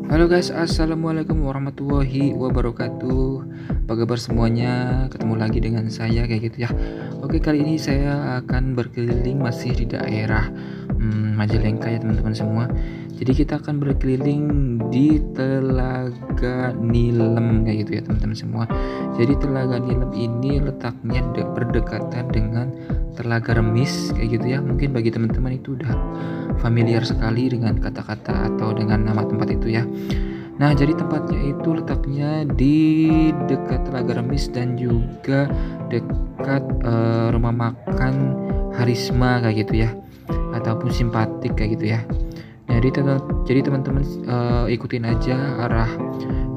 Halo guys, assalamualaikum warahmatullahi wabarakatuh. Apa kabar semuanya? Ketemu lagi dengan saya kayak gitu ya. Oke, kali ini saya akan berkeliling masih di daerah Majalengka ya teman-teman semua. Jadi kita akan berkeliling di Telaga Nilem kayak gitu ya teman-teman semua. Jadi Telaga Nilem ini letaknya berdekatan dengan Telaga Remis kayak gitu ya. Mungkin bagi teman-teman itu udah familiar sekali dengan kata-kata atau dengan nama tempat itu ya. Nah, jadi tempatnya itu letaknya di dekat Telaga Remis dan juga dekat rumah makan Harisma kayak gitu ya, ataupun Simpatik kayak gitu ya. Jadi teman-teman ikutin aja arah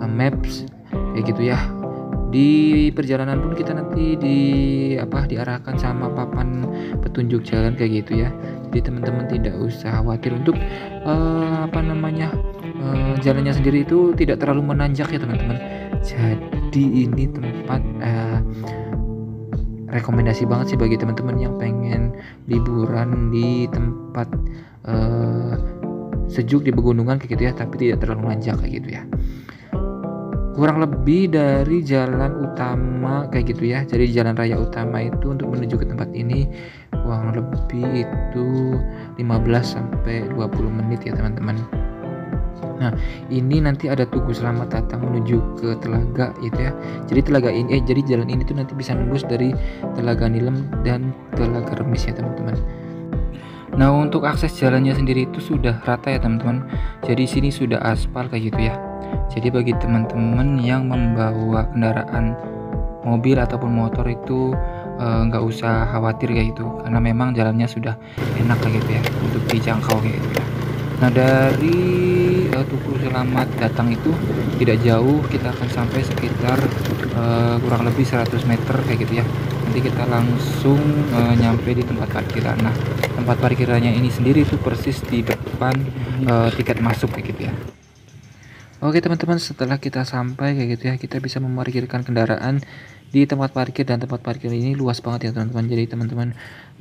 maps kayak gitu ya. Di perjalanan pun kita nanti diarahkan sama papan petunjuk jalan kayak gitu ya. Jadi teman-teman tidak usah khawatir untuk jalannya sendiri itu tidak terlalu menanjak ya teman-teman. Jadi ini tempat rekomendasi banget sih bagi teman-teman yang pengen liburan di tempat sejuk di pegunungan kayak gitu ya, tapi tidak terlalu menanjak kayak gitu ya. Kurang lebih dari jalan utama kayak gitu ya. Jadi jalan raya utama itu untuk menuju ke tempat ini kurang lebih itu 15 sampai 20 menit ya teman-teman. Nah, ini nanti ada Tugu Selamat Datang menuju ke Telaga itu ya. Jadi jalan ini tuh nanti bisa nembus dari Telaga Nilem dan Telaga Remis ya teman-teman. Nah, untuk akses jalannya sendiri itu sudah rata ya teman-teman. Jadi sini sudah aspal kayak gitu ya. Jadi bagi teman-teman yang membawa kendaraan mobil ataupun motor itu nggak usah khawatir kayak gitu, karena memang jalannya sudah enak kayak gitu ya untuk dijangkau kayak gitu ya. Nah, dari Tugu Selamat Datang itu tidak jauh, kita akan sampai sekitar kurang lebih 100 meter kayak gitu ya. Nanti kita langsung nyampe di tempat parkiran. Nah, tempat parkirannya ini sendiri itu persis di depan tiket masuk kayak gitu ya. Oke teman-teman, setelah kita sampai kayak gitu ya, kita bisa memarkirkan kendaraan di tempat parkir, dan tempat parkir ini luas banget ya teman-teman. Jadi teman-teman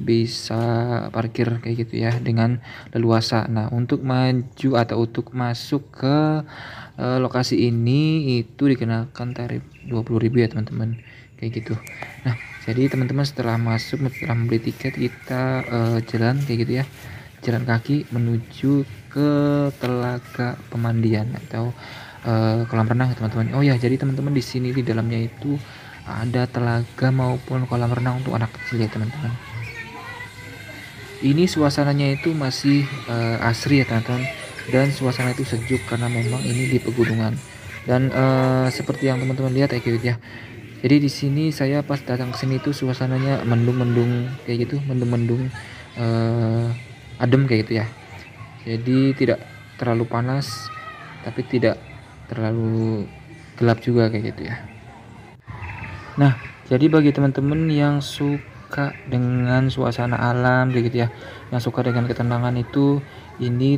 bisa parkir kayak gitu ya dengan leluasa. Nah, untuk maju atau untuk masuk ke lokasi ini itu dikenakan tarif 20.000 ya teman-teman, kayak gitu. Nah, jadi teman-teman setelah masuk, setelah membeli tiket, kita jalan kayak gitu ya, jalan kaki menuju ke Telaga Pemandian atau kolam renang ya teman-teman. Oh ya, jadi teman-teman di sini di dalamnya itu ada telaga maupun kolam renang untuk anak kecil ya teman-teman. Ini suasananya itu masih asri ya teman-teman, dan suasana itu sejuk karena memang ini di pegunungan. Dan seperti yang teman-teman lihat ya gitu ya. Jadi di sini saya pas datang ke sini itu suasananya mendung-mendung kayak gitu, mendung-mendung adem kayak gitu ya. Jadi tidak terlalu panas tapi tidak terlalu gelap juga kayak gitu ya. Nah, jadi bagi teman-teman yang suka dengan suasana alam kayak gitu ya, yang suka dengan ketenangan itu,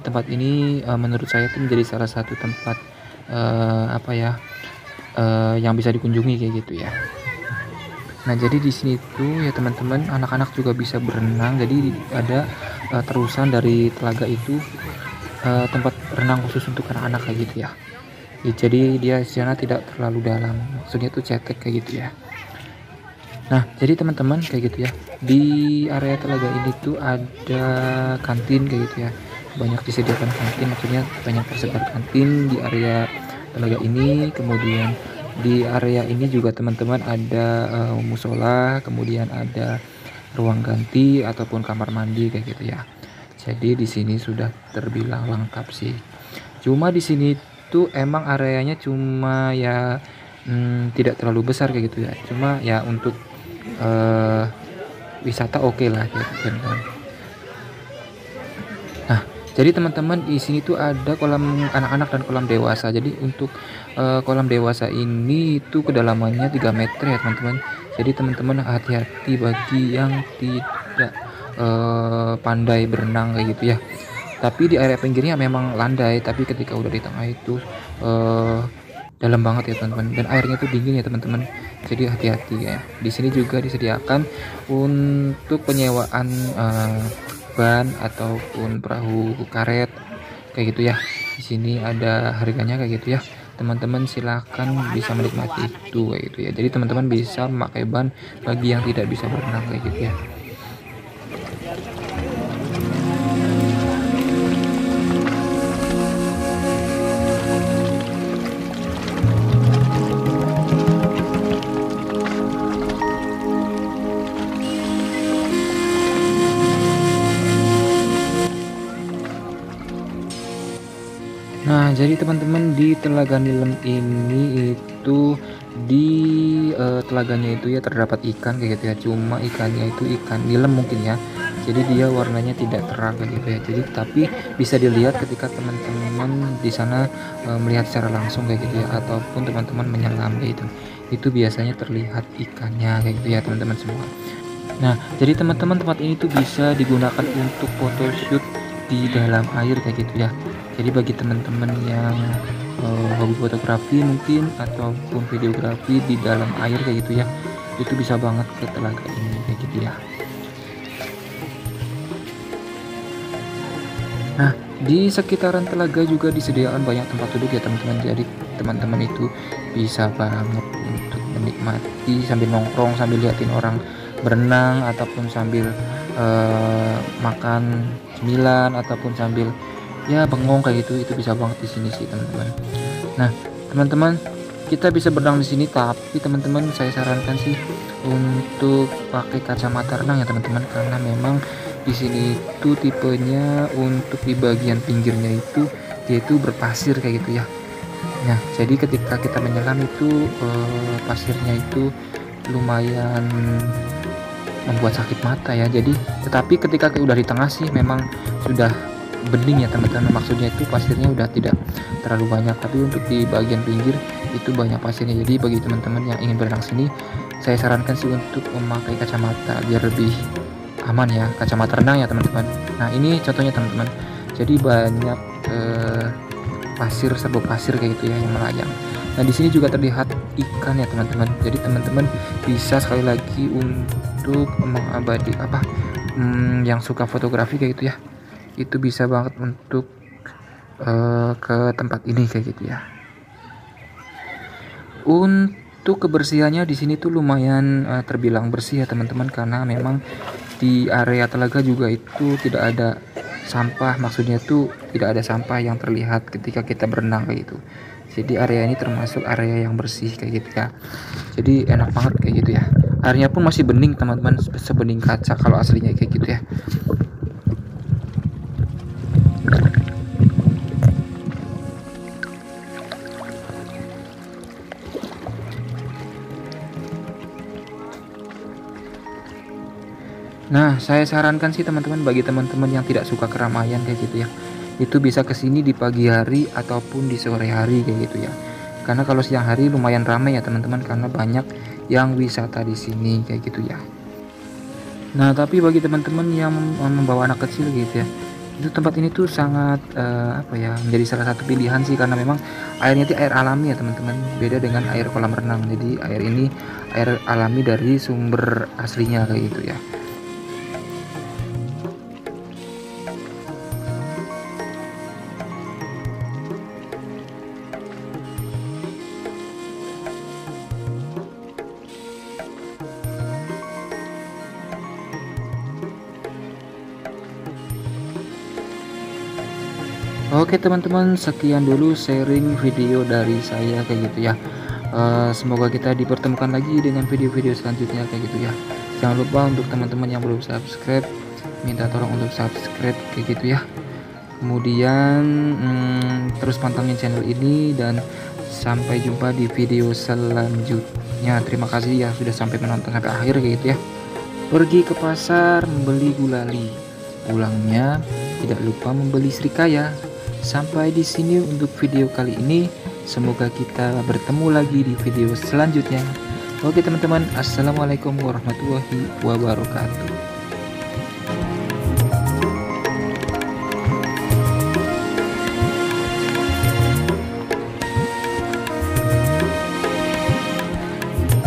tempat ini menurut saya itu menjadi salah satu tempat yang bisa dikunjungi kayak gitu ya. Nah, jadi di sini tuh ya teman-teman, anak-anak juga bisa berenang. Jadi ada terusan dari telaga itu tempat renang khusus untuk anak-anak kayak gitu ya. Jadi dia di sana tidak terlalu dalam, maksudnya itu cetek kayak gitu ya. Nah, jadi teman-teman kayak gitu ya, di area telaga ini tuh ada kantin kayak gitu ya. Banyak disediakan kantin, maksudnya banyak tersebar kantin di area telaga ini. Kemudian di area ini juga teman-teman ada musola, kemudian ada ruang ganti ataupun kamar mandi kayak gitu ya. Jadi di sini sudah terbilang lengkap sih. Cuma di sini tuh emang areanya cuma ya tidak terlalu besar kayak gitu ya. Cuma ya untuk wisata oke lah ya teman-teman. Nah, jadi teman-teman di sini tuh ada kolam anak-anak dan kolam dewasa. Jadi untuk kolam dewasa ini itu kedalamannya 3 meter ya teman-teman. Jadi teman-teman hati-hati bagi yang tidak pandai berenang kayak gitu ya. Tapi di area pinggirnya memang landai, tapi ketika udah di tengah itu dalam banget ya teman-teman, dan airnya tuh dingin ya teman-teman. Jadi hati-hati ya. Di sini juga disediakan untuk penyewaan ban ataupun perahu karet kayak gitu ya. Di sini ada harganya kayak gitu ya. Teman-teman silahkan bisa menikmati itu kayak gitu ya. Jadi teman-teman bisa memakai ban bagi yang tidak bisa berenang kayak gitu ya. Nah, jadi teman-teman di Telaga Nilem ini itu di telaganya itu ya terdapat ikan kayak gitu ya. Cuma ikannya itu ikan nilem mungkin ya. Jadi dia warnanya tidak terang kayak gitu ya. Jadi tapi bisa dilihat ketika teman-teman di sana melihat secara langsung kayak gitu ya, ataupun teman-teman menyelam kayak gitu. Itu biasanya terlihat ikannya kayak gitu ya teman-teman semua. Nah, jadi teman-teman tempat ini tuh bisa digunakan untuk photoshoot di dalam air kayak gitu ya. Jadi bagi teman-teman yang hobi fotografi mungkin ataupun videografi di dalam air kayak gitu ya, itu bisa banget ke telaga ini kayak gitu ya. Nah, di sekitaran telaga juga disediakan banyak tempat duduk ya teman-teman. Jadi teman-teman itu bisa banget untuk menikmati sambil nongkrong, sambil liatin orang berenang, ataupun sambil makan cemilan, ataupun sambil ya bengong kayak gitu. Itu bisa banget di sini sih teman-teman. Nah, teman-teman, kita bisa berenang di sini, tapi teman-teman saya sarankan sih untuk pakai kacamata renang ya teman-teman, karena memang di sini itu tipenya untuk di bagian pinggirnya itu yaitu berpasir kayak gitu ya. Nah, jadi ketika kita menyelam itu pasirnya itu lumayan membuat sakit mata ya. Jadi tetapi ketika udah di tengah sih memang sudah bening ya teman-teman, maksudnya itu pasirnya udah tidak terlalu banyak, tapi untuk di bagian pinggir itu banyak pasirnya. Jadi bagi teman-teman yang ingin berenang sini, saya sarankan sih untuk memakai kacamata biar lebih aman ya, kacamata renang ya teman-teman. Nah, ini contohnya teman-teman, jadi banyak pasir, serbuk pasir kayak gitu ya yang melayang. Nah, di sini juga terlihat ikan ya teman-teman. Jadi teman-teman bisa sekali lagi untuk mengabadi yang suka fotografi kayak gitu ya, itu bisa banget untuk ke tempat ini kayak gitu ya. Untuk kebersihannya di sini tuh lumayan terbilang bersih ya teman-teman, karena memang di area telaga juga itu tidak ada sampah, maksudnya tuh tidak ada sampah yang terlihat ketika kita berenang kayak gitu. Jadi area ini termasuk area yang bersih kayak gitu ya. Jadi enak banget kayak gitu ya. Airnya pun masih bening teman-teman, sebening kaca kalau aslinya kayak gitu ya. Nah, saya sarankan sih teman-teman, bagi teman-teman yang tidak suka keramaian kayak gitu ya, itu bisa kesini di pagi hari ataupun di sore hari kayak gitu ya. Karena kalau siang hari lumayan ramai ya teman-teman, karena banyak yang wisata di sini kayak gitu ya. Nah, tapi bagi teman-teman yang membawa anak kecil gitu ya, itu tempat ini tuh sangat menjadi salah satu pilihan sih, karena memang airnya itu air alami ya teman-teman, beda dengan air kolam renang. Jadi air ini air alami dari sumber aslinya kayak gitu ya. Oke teman-teman, sekian dulu sharing video dari saya kayak gitu ya. Semoga kita dipertemukan lagi dengan video-video selanjutnya kayak gitu ya. Jangan lupa untuk teman-teman yang belum subscribe, minta tolong untuk subscribe kayak gitu ya. Kemudian terus pantengin channel ini, dan sampai jumpa di video selanjutnya. Terima kasih ya sudah sampai menonton sampai akhir kayak gitu ya. Pergi ke pasar membeli gulali, pulangnya tidak lupa membeli serikaya. Sampai di sini untuk video kali ini. Semoga kita bertemu lagi di video selanjutnya. Oke teman-teman, assalamualaikum warahmatullahi wabarakatuh.